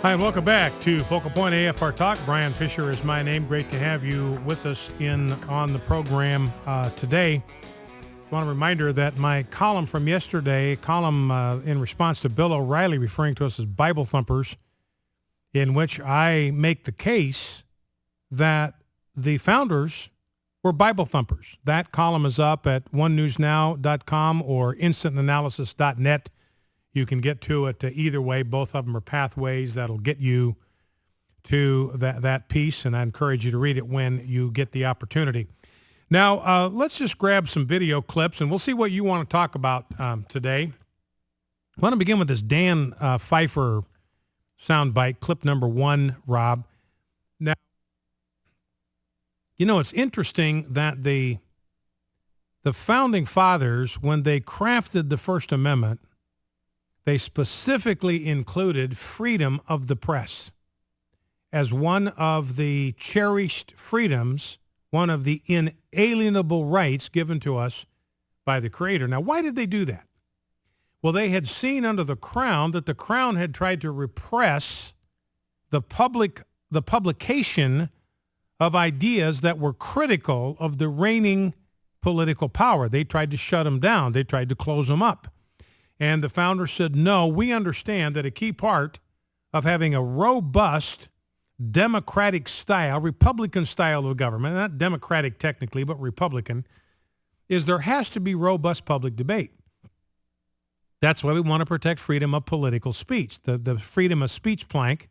Hi, and welcome back to Focal Point AFR Talk. Brian Fisher is my name. Great to have you with us on the program today. I want a reminder that my column from yesterday, in response to Bill O'Reilly referring to us as Bible thumpers, in which I make the case that the founders were Bible thumpers. That column is up at onenewsnow.com or instantanalysis.net. You can get to it either way. Both of them are pathways that'll get you to that piece, and I encourage you to read it when you get the opportunity. Now, let's just grab some video clips, and we'll see what you want to talk about today. I want to begin with this Dan Pfeiffer soundbite, clip number 1, Rob. Now, you know, it's interesting that the Founding Fathers, when they crafted the First Amendment, they specifically included freedom of the press as one of the cherished freedoms, one of the inalienable rights given to us by the Creator. Now, why did they do that? Well, they had seen under the Crown that the Crown had tried to repress the publication of ideas that were critical of the reigning political power. They tried to shut them down. They tried to close them up. And the founders said, no, we understand that a key part of having a robust democratic style, Republican style of government, not democratic technically, but Republican, is there has to be robust public debate. That's why we want to protect freedom of political speech. The freedom of speech plank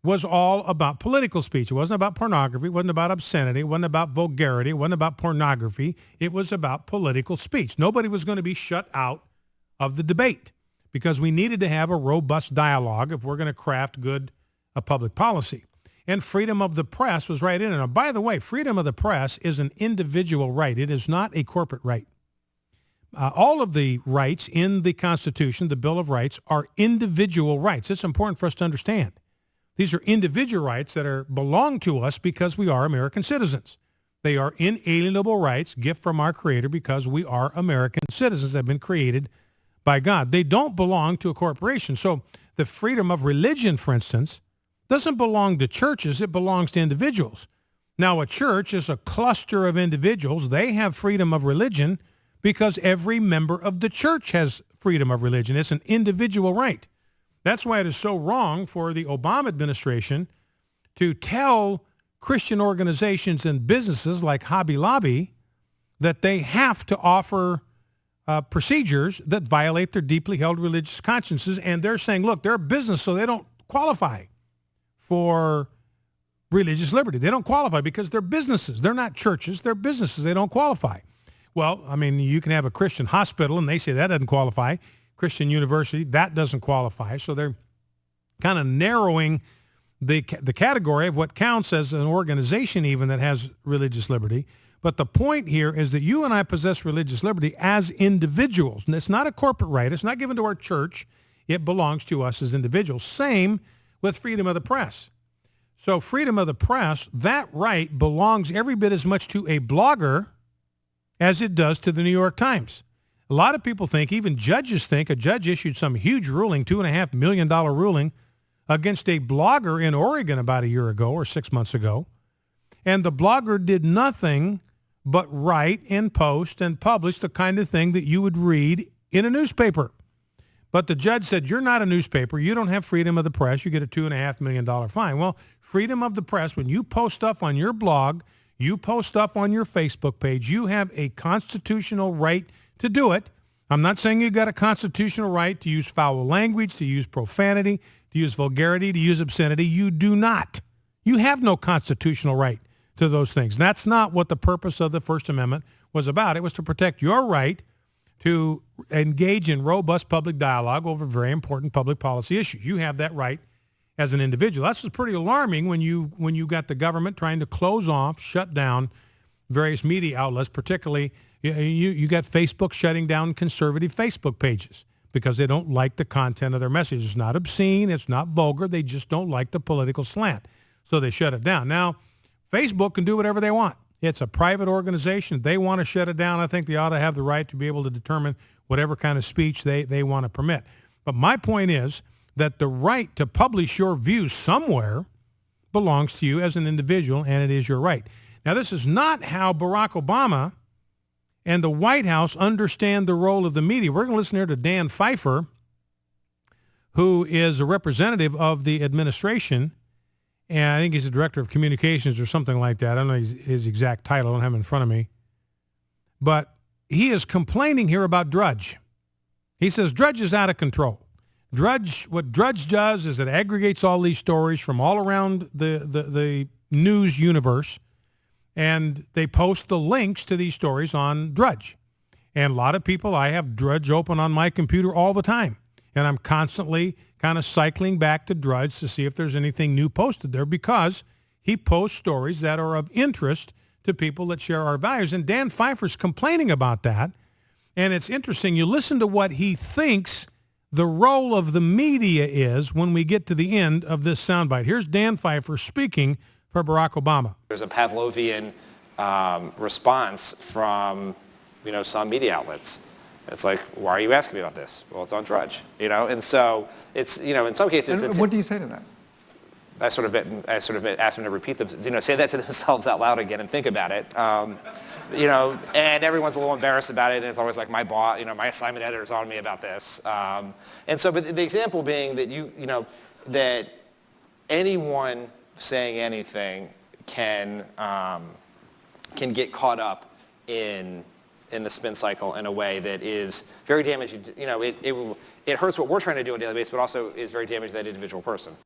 was all about political speech. It wasn't about pornography. It wasn't about obscenity. It wasn't about vulgarity. It wasn't about pornography. It was about political speech. Nobody was going to be shut out of the debate because we needed to have a robust dialogue if we're going to craft good public policy. And freedom of the press was right in it. Now, by the way, freedom of the press is an individual right. It is not a corporate right. All of the rights in the Constitution, the Bill of Rights, are individual rights. It's important for us to understand. These are individual rights that belong to us because we are American citizens. They are inalienable rights, gift from our Creator, because we are American citizens that have been created by God. They don't belong to a corporation. So the freedom of religion, for instance, doesn't belong to churches. It belongs to individuals. Now, a church is a cluster of individuals. They have freedom of religion because every member of the church has freedom of religion. It's an individual right. That's why it is so wrong for the Obama administration to tell Christian organizations and businesses like Hobby Lobby that they have to offer procedures that violate their deeply held religious consciences. And they're saying, look, they're a business, so they don't qualify for religious liberty. They don't qualify because they're businesses. They're not churches. They're businesses. They don't qualify. Well, I mean, you can have a Christian hospital, and they say that doesn't qualify. Christian university, that doesn't qualify. So they're kind of narrowing the category of what counts as an organization even that has religious liberty. But the point here is that you and I possess religious liberty as individuals. And it's not a corporate right. It's not given to our church. It belongs to us as individuals. Same with freedom of the press. So freedom of the press, that right belongs every bit as much to a blogger as it does to the New York Times. A lot of people think, even judges think, a judge issued some huge ruling, $2.5 million ruling, against a blogger in Oregon about a year ago or 6 months ago. And the blogger did nothing but write and post and publish the kind of thing that you would read in a newspaper. But the judge said, you're not a newspaper. You don't have freedom of the press. You get a $2.5 million fine. Well, freedom of the press, when you post stuff on your blog, you post stuff on your Facebook page, you have a constitutional right to do it. I'm not saying you got a constitutional right to use foul language, to use profanity, to use vulgarity, to use obscenity. You do not. You have no constitutional right to those things. And that's not what the purpose of the First Amendment was about. It was to protect your right to engage in robust public dialogue over very important public policy issues. You have that right as an individual. That's pretty alarming when you got the government trying to close off, shut down various media outlets, particularly you got Facebook shutting down conservative Facebook pages because they don't like the content of their message. It's not obscene. It's not vulgar. They just don't like the political slant. So they shut it down. Now, Facebook can do whatever they want. It's a private organization. They want to shut it down. I think they ought to have the right to be able to determine whatever kind of speech they want to permit. But my point is, that the right to publish your views somewhere belongs to you as an individual, and it is your right. Now, this is not how Barack Obama and the White House understand the role of the media. We're going to listen here to Dan Pfeiffer, who is a representative of the administration, and I think he's the director of communications or something like that. I don't know his exact title. I don't have him in front of me. But he is complaining here about Drudge. He says Drudge is out of control. What Drudge does is it aggregates all these stories from all around the news universe, and they post the links to these stories on Drudge. And a lot of people, I have Drudge open on my computer all the time, and I'm constantly kind of cycling back to Drudge to see if there's anything new posted there, because he posts stories that are of interest to people that share our values. And Dan Pfeiffer's complaining about that. And it's interesting. You listen to what he thinks the role of the media is when we get to the end of this soundbite. Here's Dan Pfeiffer speaking for Barack Obama. There's a Pavlovian response from, some media outlets. It's like, why are you asking me about this? Well, it's on Drudge, and so it's, in some cases. And what do you say to that? I sort of asked them to repeat them, say that to themselves out loud again and think about it. And everyone's a little embarrassed about it, and it's always like my boss, my assignment editor's on me about this. And so, but the example being that that anyone saying anything can get caught up in the spin cycle in a way that is very damaging. It hurts what we're trying to do on a daily basis, but also is very damaging to that individual person.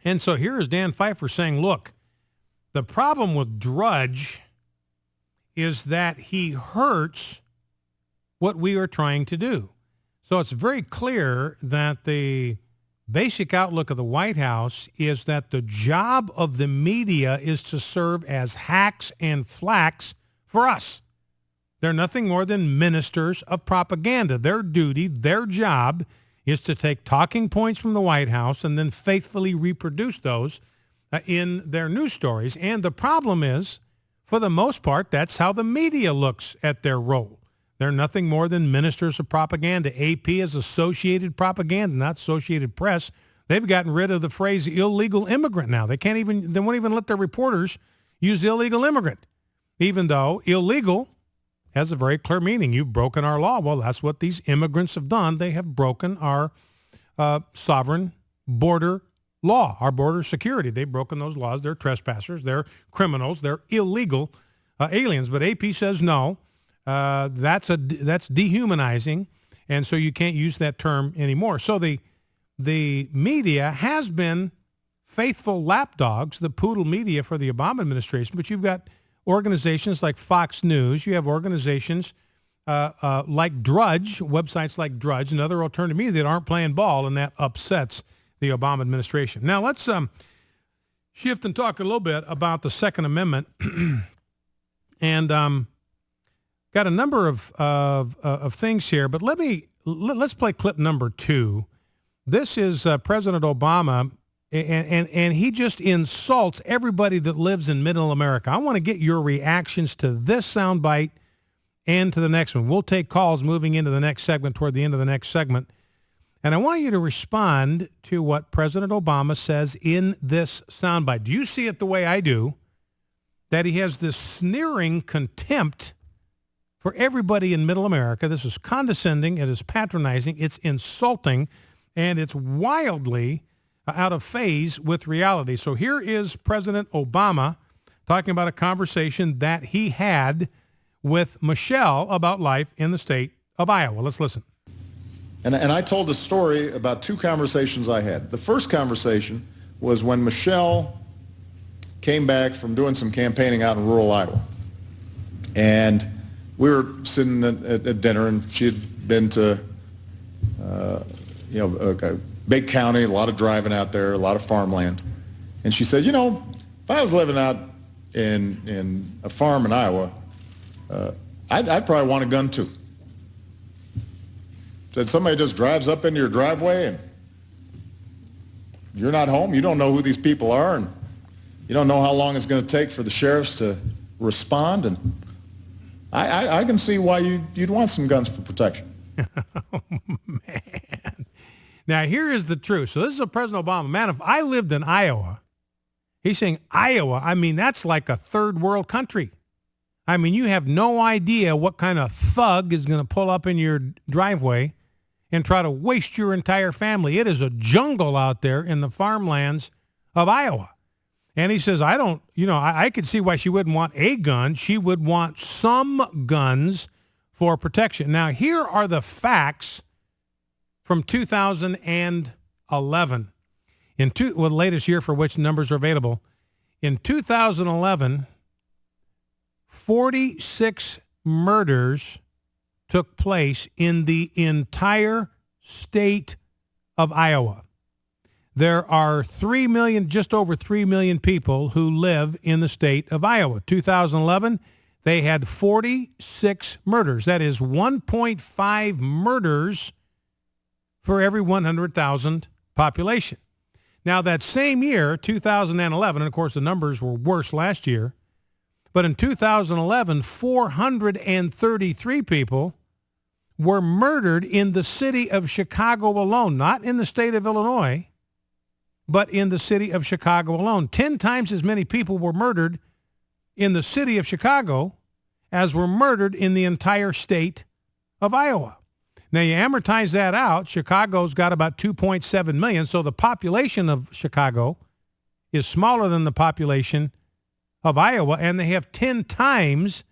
And so here is Dan Pfeiffer saying, look, the problem with Drudge is that he hurts what we are trying to do. So it's very clear that the basic outlook of the White House is that the job of the media is to serve as hacks and flacks for us. They're nothing more than ministers of propaganda. Their duty, their job is to take talking points from the White House and then faithfully reproduce those in their news stories. And the problem is, for the most part, that's how the media looks at their role. They're nothing more than ministers of propaganda. AP is Associated Propaganda, not Associated Press. They've gotten rid of the phrase illegal immigrant now. They won't even let their reporters use illegal immigrant, even though illegal has a very clear meaning. You've broken our law. Well, that's what these immigrants have done. They have broken our sovereign border law, our border security. They've broken those laws. They're trespassers. They're criminals. They're illegal aliens. But AP says no. That's dehumanizing, and so you can't use that term anymore. So the media has been faithful lapdogs, the poodle media for the Obama administration, but you've got organizations like Fox News. You have organizations like Drudge, websites like Drudge, and other alternative media that aren't playing ball, and that upsets the Obama administration. Now let's shift and talk a little bit about the Second Amendment, and got a number of things here. But let's play clip number 2. This is President Obama. And he just insults everybody that lives in Middle America. I want to get your reactions to this soundbite and to the next one. We'll take calls moving into the next segment, toward the end of the next segment. And I want you to respond to what President Obama says in this soundbite. Do you see it the way I do, that he has this sneering contempt for everybody in Middle America? This is condescending, it is patronizing, it's insulting, and it's wildly out of phase with reality. So here is President Obama talking about a conversation that he had with Michelle about life in the state of Iowa. Let's listen. And I told a story about 2 conversations I had. The first conversation was when Michelle came back from doing some campaigning out in rural Iowa. And we were sitting at dinner, and she had been to, a big county, a lot of driving out there, a lot of farmland. And she said, if I was living out in a farm in Iowa, I'd probably want a gun too. Said somebody just drives up into your driveway and you're not home, you don't know who these people are, and you don't know how long it's going to take for the sheriffs to respond. And I can see why you'd want some guns for protection. Oh, man. Now, here is the truth. So this is a President Obama. Man, if I lived in Iowa, he's saying Iowa, I mean, that's like a third world country. I mean, you have no idea what kind of thug is going to pull up in your driveway and try to waste your entire family. It is a jungle out there in the farmlands of Iowa. And he says, I could see why she wouldn't want a gun. She would want some guns for protection. Now, here are the facts from 2011. The latest year for which numbers are available. In 2011, 46 murders took place in the entire state of Iowa. There are 3 million, just over 3 million people who live in the state of Iowa. 2011, they had 46 murders. That is 1.5 murders for every 100,000 population. Now, that same year, 2011, and of course the numbers were worse last year, but in 2011, 433 people were murdered in the city of Chicago alone, not in the state of Illinois, but in the city of Chicago alone. 10 times as many people were murdered in the city of Chicago as were murdered in the entire state of Iowa. Now, you amortize that out, Chicago's got about 2.7 million, so the population of Chicago is smaller than the population of Iowa, and they have 10 times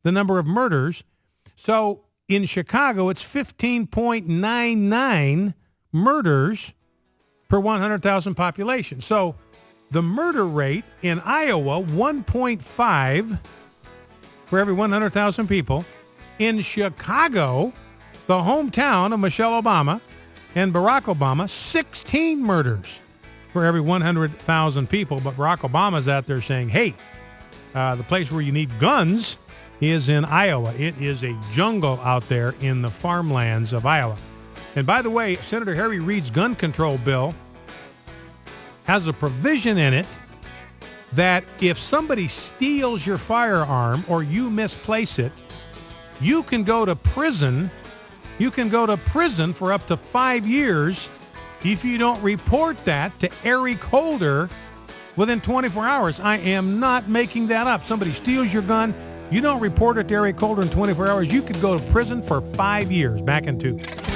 the number of murders. So in Chicago, it's 15.99 murders per 100,000 population. So the murder rate in Iowa, 1.5 for every 100,000 people. In Chicago, the hometown of Michelle Obama and Barack Obama, 16 murders for every 100,000 people. But Barack Obama's out there saying, hey, the place where you need guns is in Iowa. It is a jungle out there in the farmlands of Iowa. And by the way, Senator Harry Reid's gun control bill has a provision in it that if somebody steals your firearm or you misplace it, you can go to prison. You can go to prison for up to 5 years if you don't report that to Eric Holder within 24 hours. I am not making that up. Somebody steals your gun, you don't report it to Eric Holder in 24 hours, you could go to prison for 5 years. Back in 2.